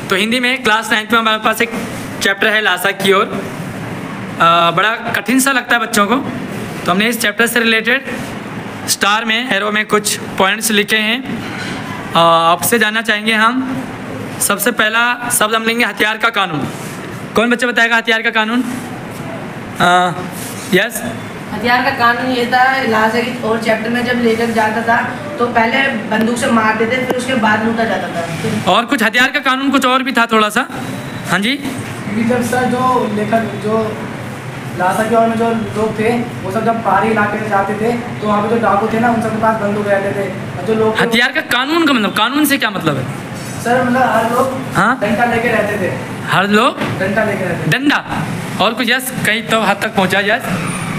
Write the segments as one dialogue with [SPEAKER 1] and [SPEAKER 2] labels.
[SPEAKER 1] तो हिंदी में class 9th में हमारे पास एक चैप्टर है लासा की ओर। बड़ा कठिन सा लगता है बच्चों को, तो हमने इस चैप्टर से रिलेटेड स्टार में एरो में कुछ पॉइंट्स लिखे हैं। आपसे जानना चाहेंगे हम, सबसे पहला शब्द हम लेंगे हथियार का कानून। कौन बच्चा बताएगा हथियार का कानून? यस।
[SPEAKER 2] हथियार का कानून ये था, लाशा की और चैप्टर में जब लेखक जाता था तो पहले बंदूक से मारते थे, फिर उसके बाद लूटा जाता था।
[SPEAKER 1] और कुछ हथियार का कानून कुछ और भी था थोड़ा सा। हाँ जी।
[SPEAKER 3] जब सर जो लेखक जो लाशा की ओर में जो लोग थे वो सब जब पहाड़ी इलाके में जाते थे तो वहाँ पे जो डाकू थे ना उन सबके पास बंदूक रहते थे। और जो लोग
[SPEAKER 1] हथियार का कानून का मतलब, कानून से क्या मतलब है
[SPEAKER 3] सर? मतलब हर लोग
[SPEAKER 1] हाँ
[SPEAKER 3] डंडा लेके रहते थे।
[SPEAKER 1] हर लोग
[SPEAKER 3] डंडा लेके रहते थे।
[SPEAKER 1] डंडा। और कुछ यस कहीं तो हद तक पहुँचा यस।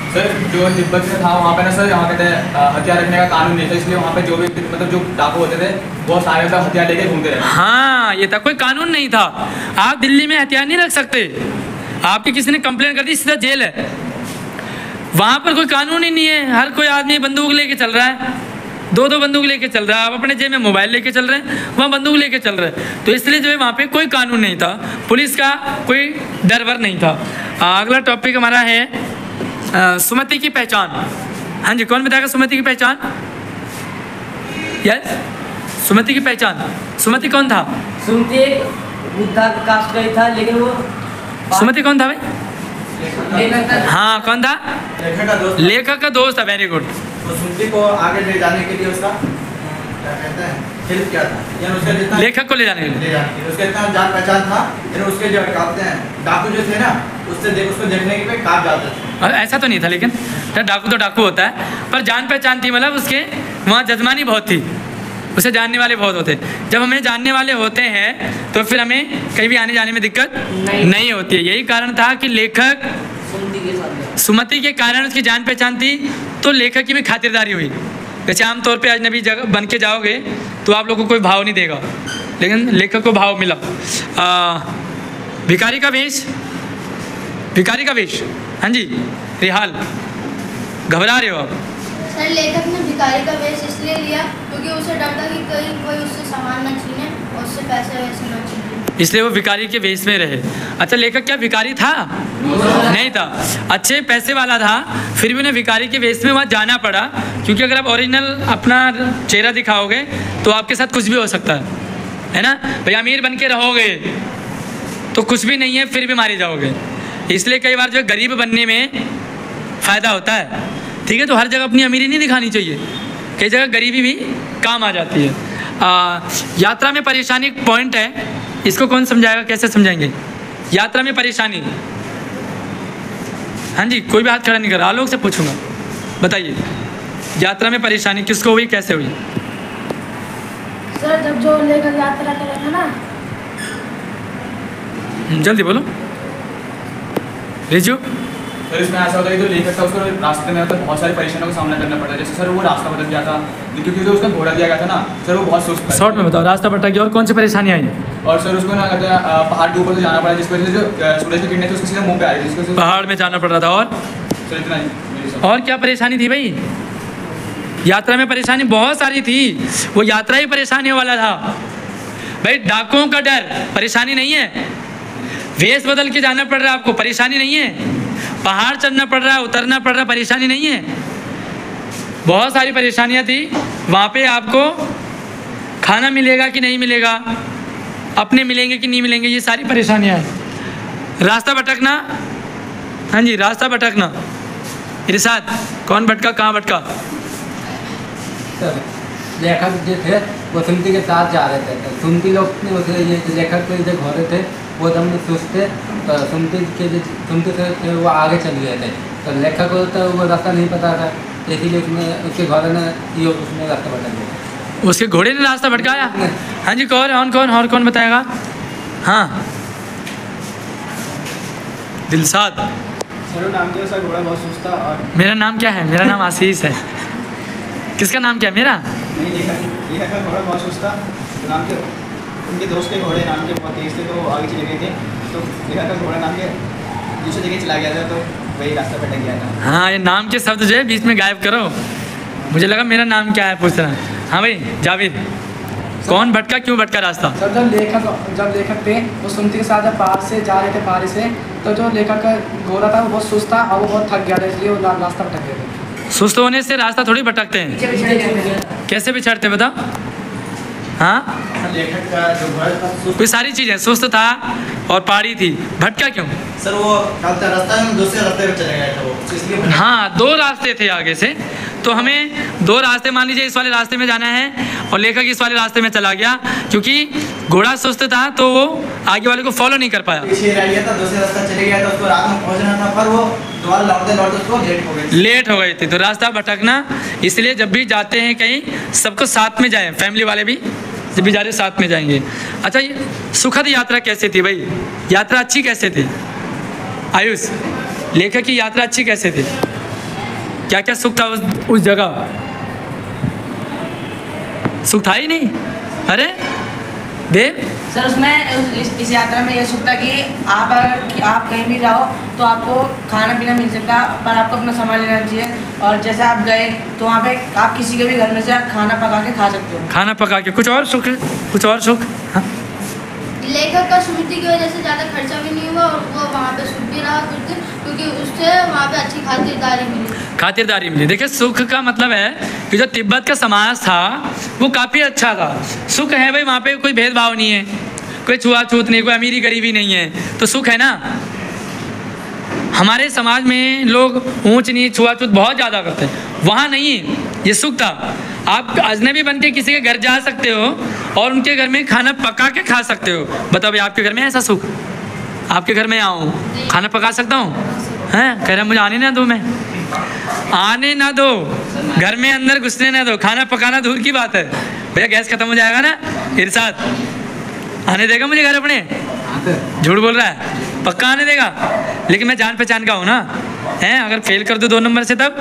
[SPEAKER 4] सर जो तिब्बत में था वहाँ पे ना सर यहाँ कहते हैं हथियार रखने का कानून नहीं था, इसलिए वहाँ पे जो भी मतलब जो डाकू होते थे वो सारे का हथियार लेके घूमते रहे।
[SPEAKER 1] हाँ ये था, कोई कानून नहीं था। आप दिल्ली में हथियार नहीं रख सकते, आपकी किसी ने कंप्लेन कर दी सीधा जेल है। वहाँ पर कोई कानून ही नहीं है, हर कोई आदमी बंदूक लेके चल रहा है, दो बंदूक लेके चल रहा है। आप अपने जेब में मोबाइल लेके चल रहे हैं, वहाँ बंदूक लेके चल रहे हैं। तो इसलिए जो है वहाँ पे कोई कानून नहीं था, पुलिस का कोई डर वर नहीं था। अगला टॉपिक हमारा है सुमति की पहचान। हाँ जी, कौन बताएगा सुमति की पहचान? यस, सुमति की पहचान। सुमति कौन था?
[SPEAKER 2] सुमति एक बुद्धा कास्ट का ही था, लेकिन वो
[SPEAKER 1] सुमति कौन था भाई? हाँ कौन था?
[SPEAKER 4] लेखक का दोस्त।
[SPEAKER 1] लेखक का दोस्त था। Very good.
[SPEAKER 4] तो सुमति को आगे ले जाने के लिए उसका क्या कहते हैं हेल्प किया था, यानी उसका जितना
[SPEAKER 1] लेखक को ले जाने के लिए
[SPEAKER 4] उसका इतना जान पहचान था, यानी उसके जो कहते हैं डाकू जो थे ना उसको देखने के लिए काट जाते थे।
[SPEAKER 1] और ऐसा तो नहीं था, लेकिन डाकू तो डाकू होता है, पर जान पहचान थी, मतलब उसके वहाँ जजमानी बहुत थी, उसे जानने वाले बहुत होते। जब हमें जानने वाले होते हैं तो फिर हमें कहीं भी आने जाने में दिक्कत नहीं होती है। यही कारण था कि लेखक सुमति के कारण उसकी जान पहचान थी, तो लेखक की भी खातिरदारी हुई। वैसे आमतौर पे अजनबी जगह बन के जाओगे तो आप लोगों को कोई भाव नहीं देगा, लेकिन लेखक को भाव मिला। भिखारी का वेश, भिखारी का वेश। हाँ जी रिहाल, घबरा रहे हो आप?
[SPEAKER 5] सर लेखक ने भिखारी का वेश इसलिए लिया क्योंकि उसे डर था कि कहीं कोई उससे सामान न छीने और उससे पैसे वैसे न छीने, इसलिए वो भिखारी के वेश में रहे। अच्छा लेखक क्या भिखारी था? नहीं था, अच्छे पैसे वाला था, फिर भी उन्हें भिखारी के वेश में वहाँ जाना पड़ा, क्योंकि अगर आप ओरिजिनल अपना चेहरा दिखाओगे तो आपके साथ कुछ भी हो सकता है ना भाई। अमीर बन के रहोगे तो कुछ भी नहीं है, फिर भी मारे जाओगे। इसलिए कई बार जो है गरीब बनने में फ़ायदा होता है, ठीक है। तो हर जगह अपनी अमीरी नहीं दिखानी चाहिए, कई जगह गरीबी भी काम आ जाती है। यात्रा में परेशानी एक पॉइंट है, इसको कौन समझाएगा, कैसे समझाएंगे? यात्रा में परेशानी। हाँ जी, कोई भी हाथ खड़ा नहीं कर रहा, आलोक से पूछूंगा, बताइए यात्रा में परेशानी किसको हुई, कैसे हुई? सर जब जो लेकर यात्रा कर रहा था ना,
[SPEAKER 1] जल्दी बोलो रिजू।
[SPEAKER 4] सर इसमें ऐसा होता है कि जो लेखक था उसको रास्ते में मतलब बहुत सारी परेशानियों का सामना करना पड़ा। जैसे सर वो रास्ता बदल गया था, क्योंकि जो उसका घोड़ा दिया गया था ना सर वो बहुत सुस्त था।
[SPEAKER 1] शॉर्ट में बताओ, रास्ता भटक गया और कौन सी परेशानी आई?
[SPEAKER 4] और सर उसको ना कहते हैं पहाड़ के ऊपर से जाना पड़ा, जिस वजह से जो सूरज की किरणें थी उसके सीधे मुंह पे आ रही थी।
[SPEAKER 1] पहाड़ में जाना पड़ रहा था। और
[SPEAKER 4] सर इतना ही।
[SPEAKER 1] और क्या परेशानी थी भाई? यात्रा में परेशानी बहुत सारी थी, वो यात्रा ही परेशानी वाला था भाई। डाकुओं का डर परेशानी नहीं है, वेश बदल के जाना पड़ रहा है आपको, परेशानी नहीं है। पहाड़ चढ़ना पड़ रहा है, उतरना पड़ रहा है, परेशानी नहीं है। बहुत सारी परेशानियां थी वहाँ पे। आपको खाना मिलेगा कि नहीं मिलेगा, अपने मिलेंगे कि नहीं मिलेंगे, ये सारी परेशानियां हैं। रास्ता भटकना, हाँ जी रास्ता भटकना। इरशाद, कौन भटका, कहाँ भटका?
[SPEAKER 6] लेखक जो थे वो सुमति के साथ जा रहे थे, सुमति लोग ये लेखक के जो घोड़े थे वो दम सुस्त थे, तो सुमति से वो आगे चल गए थे। तो लेखक को तो वो रास्ता नहीं पता था, इसीलिए उसके घोड़े ने उसने रास्ता भटक दिया।
[SPEAKER 1] उसके घोड़े ने रास्ता भटकाया? हाँ जी कौन और कौन बताएगा? हाँ दिलशाद।
[SPEAKER 3] सर नाम क्या सर? घोड़ा बहुत सुस्त था। और
[SPEAKER 1] मेरा नाम क्या है? मेरा नाम आशीष है। किसका नाम क्या है? मेरा
[SPEAKER 3] नहीं, लेखक का घोड़ा बहुत सुस्त था, नाम के उनके दोस्त के घोड़े नाम के बहुत तेज थे, तो वो आगे चले गए थे। तो लेखक का घोड़ा नाम के दूसरी जगह चला गया था, तो वही रास्ता भटक गया था।
[SPEAKER 1] हाँ ये नाम के शब्द जो है बीच में गायब करो, मुझे लगा मेरा नाम क्या है पूछ रहा। हाँ भाई जावेद। कौन भटका, क्यों भटका रास्ता?
[SPEAKER 7] सर जब लेखक थे वो सुमति के साथ जब पहाड़ से जा रहे थे पहाड़ी से, तो जो लेखक का घोड़ा था वो बहुत सुस्त था और वो बहुत थक गया था, इसलिए वो रास्ता भटक गए थे।
[SPEAKER 1] सुस्त होने से रास्ता थोड़ी भटकते हैं।
[SPEAKER 2] पीछे पिछड़े गए थे।
[SPEAKER 1] कैसे बिछड़ते बता? हाँ,
[SPEAKER 3] लेखक का जो घोड़ा था सुस्त,
[SPEAKER 1] कोई सारी चीजें, सुस्त था और पहाड़ी थी, भटका क्यों?
[SPEAKER 3] सर वो चलता रास्ता में दूसरे रास्ते पे चले गया था वो, तो इसलिए भटका।
[SPEAKER 1] हाँ, दो रास्ते थे आगे से, तो हमें दो रास्ते, मान लीजिए इस वाले रास्ते में जाना है और लेखक इस वाले रास्ते में चला गया, क्योंकि घोड़ा सुस्त था तो वो आगे वाले को फॉलो नहीं कर पाया,
[SPEAKER 3] पीछे रह गया था, दूसरे रास्ता चले गया था, उसको रात में पहुंचना था, पर वो दोबारा लौटते लौटते उसको लेट हो गई थी। तो रास्ता भटकना, इसलिए जब भी जाते हैं कहीं सबको साथ में जाएं, फैमिली वाले भी जब भी जा रहे साथ में जाएंगे। अच्छा, ये सुखद यात्रा कैसे थी भाई? यात्रा अच्छी कैसे थी आयुष? लेखक की यात्रा अच्छी कैसे थी? क्या क्या सुख था उस जगह? सुख था ही नहीं। अरे देव,
[SPEAKER 2] सर उसमें इस यात्रा में ये सुख था कि आप कहीं भी जाओ तो आपको खाना पीना मिल सकता, पर आपको अपना सामान लेना चाहिए। और जैसे आप गए तो वहाँ पे आप किसी के भी घर में से आप खाना पका के खा सकते हो।
[SPEAKER 1] खाना पका के, कुछ और सुख? कुछ और सुख? हाँ?
[SPEAKER 5] लेखक का सुमति की वजह से ज़्यादा खर्चा भी नहीं हुआ और वो वहाँ पे सुख भी रहा कुछ दिन, क्योंकि उससे वहाँ पे अच्छी खातिरदारी मिली।
[SPEAKER 1] खातिरदारी मिली। देखिए, सुख का मतलब है कि जो तिब्बत का समाज था वो काफ़ी अच्छा था। सुख है भाई, वहाँ पे कोई भेदभाव नहीं है, कोई छुआछूत नहीं, कोई अमीरी गरीबी नहीं है, तो सुख है ना। हमारे समाज में लोग ऊंच नीच छुआछूत बहुत ज़्यादा करते हैं, वहाँ नहीं है, ये सुख था। आप अजनबी बन के किसी के घर जा सकते हो और उनके घर में खाना पका के खा सकते हो। बताओ भाई, आपके घर में ऐसा सुख? आपके घर में आऊँ, खाना पका सकता हूँ? हैं? कह रहा मुझे आने ना दो, मैं आने ना दो, घर में अंदर घुसने ना दो, खाना पकाना दूर की बात है। भैया गैस खत्म हो जाएगा ना, इरशाद आने देगा मुझे घर अपने? झूठ बोल रहा है, पक्का आने देगा। लेकिन मैं जान पहचान का हूँ ना, हैं? अगर फेल कर दो 2 नंबर से तब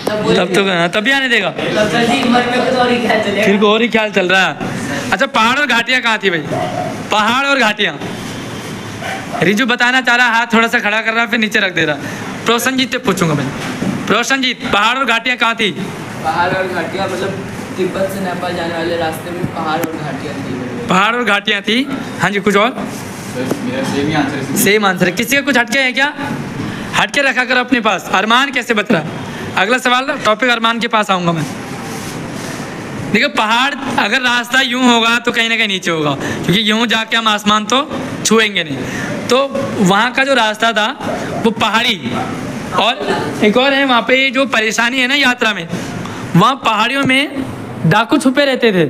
[SPEAKER 1] तो तभी आने देगा। फिर को और ही ख्याल चल रहा है। अच्छा, पहाड़ और घाटियाँ कहाँ थी भाई? पहाड़ और घाटियाँ, रिजू बताना चाह रहा, हाथ थोड़ा सा खड़ा कर रहा, फिर नीचे रख दे रहा। प्रोशनजीत से पूछूंगा मैं। प्रोशनजीत, पहाड़ और घाटियाँ कहाँ थी?
[SPEAKER 8] पहाड़ और घाटियाँ मतलब तिब्बत से नेपाल जाने वाले रास्ते में पहाड़ और घाटियाँ थी।
[SPEAKER 1] पहाड़ और घाटियाँ थी। हाँ जी, कुछ और? सेम आंसर है। किसी का कुछ हटके है क्या? हटके रखा कर अपने पास। अरमान कैसे बच रहा? अगला सवाल, टॉपिक अरमान के पास आऊँगा मैं। देखो, पहाड़ अगर रास्ता यूं होगा तो कहीं ना कहीं नीचे होगा, क्योंकि यूं जाके हम आसमान तो छुएंगे नहीं। तो वहाँ का जो रास्ता था वो पहाड़ी, और एक और है वहाँ पे जो परेशानी है ना यात्रा में, वहाँ पहाड़ियों में डाकू छुपे रहते थे,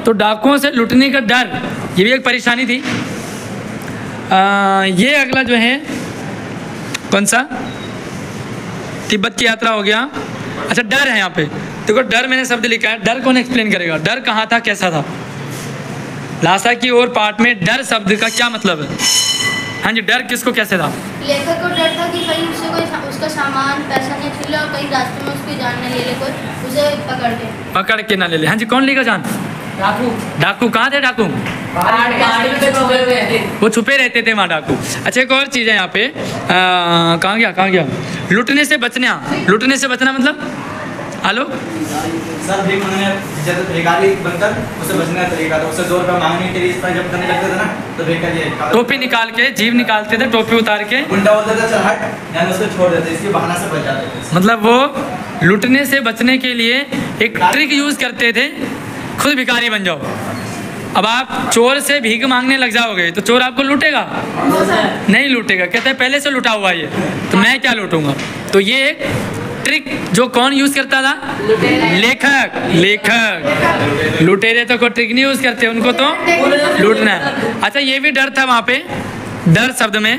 [SPEAKER 1] तो डाकुओं से लुटने का डर, ये भी एक परेशानी थी। ये अगला जो है कौन सा? तिब्बत की यात्रा हो गया। अच्छा, डर है यहाँ पे, देखो डर मैंने शब्द लिखा है, डर कौन एक्सप्लेन करेगा? डर कहाँ था, कैसा था? लासा की ओर पार्ट में डर शब्द का क्या मतलब है? हाँ जी, डर किसको कैसे था?
[SPEAKER 5] लेखक को डर था कि कहीं उससे कोई उसका सामान पैसा नहीं छीन ले और कहीं रास्ते में उसकी जान न ले ले कोई, उसे पकड़ के ना ले ले। हाँ जी, कौन लेगा जान?
[SPEAKER 2] डाकू।
[SPEAKER 1] डाकू कहाँ थे? डाकू वो छुपे रहते थे वहाँ, डाकू। अच्छा, एक और चीज़ है यहाँ पे, कहाँ गया? लुटने से बचना। लुटने से बचना मतलब? हेलो
[SPEAKER 3] सर, भीख मांगने जब भिखारी बनकर उसे बचने का तरीका था, उसे 2 रुपये मांगने के लिए इस तरह जब करने लगते थे ना, तो भिखारी
[SPEAKER 1] टोपी निकाल के, जीभ निकालते थे, टोपी उतार के
[SPEAKER 3] गुंडा बोलते थे चल हट, यानी उसको छोड़ देते, इसके बहाना से बच जाते थे।
[SPEAKER 1] मतलब वो लुटने से बचने के लिए एक ट्रिक यूज़ करते थे, खुद भिखारी बन जाओ। अब आप चोर से भीख मांगने लग जाओगे तो चोर आपको लूटेगा? नहीं लूटेगा, कहते हैं पहले से लुटा हुआ ये, तो मैं क्या लूटूंगा। तो ये एक ट्रिक जो कौन यूज़ करता था? लेखक। लुटेरे तो कोई ट्रिक नहीं यूज़ करते, उनको तो लूटना है। अच्छा, ये भी डर था वहाँ पे, डर शब्द में,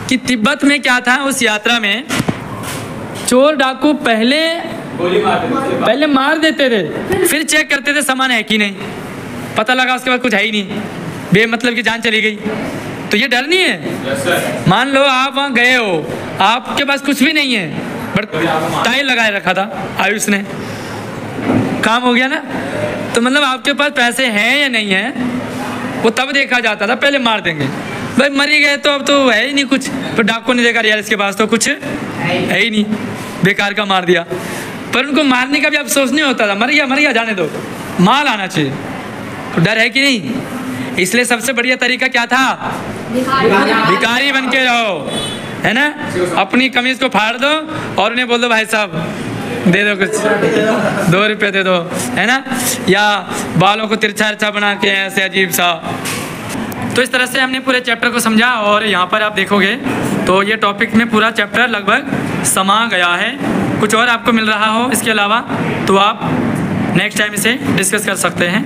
[SPEAKER 1] कि तिब्बत में क्या था उस यात्रा में, चोर डाकू पहले मार देते थे, फिर चेक करते थे सामान है कि नहीं, पता लगा उसके बाद कुछ है ही नहीं, बेमतलब की जान चली गई। तो ये डर नहीं है? मान लो आप वहाँ गए हो, आपके पास कुछ भी नहीं है, बट टाई लगाए रखा था आयुष ने, काम हो गया ना। तो मतलब आपके पास पैसे हैं या नहीं है वो तब देखा जाता था, पहले मार देंगे भाई, मर ही गए तो अब तो है ही नहीं कुछ। तो डाकू ने देखा यार इसके पास तो कुछ है ही नहीं, बेकार का मार दिया। पर उनको मारने का भी अफसोस नहीं होता था, मर गया जाने दो, माल आना चाहिए। डर है कि नहीं? इसलिए सबसे बढ़िया तरीका क्या था? भिखारी बन के रहो, है ना। अपनी कमीज को फाड़ दो और उन्हें बोल दो भाई साहब दे दो कुछ, 2 रुपये दे दो, है ना। या बालों को तिरछा बना के ऐसे अजीब सा। तो इस तरह से हमने पूरे चैप्टर को समझा और यहाँ पर आप देखोगे तो ये टॉपिक में पूरा चैप्टर लगभग समा गया है। कुछ और आपको मिल रहा हो इसके अलावा तो आप नेक्स्ट टाइम इसे डिस्कस कर सकते हैं।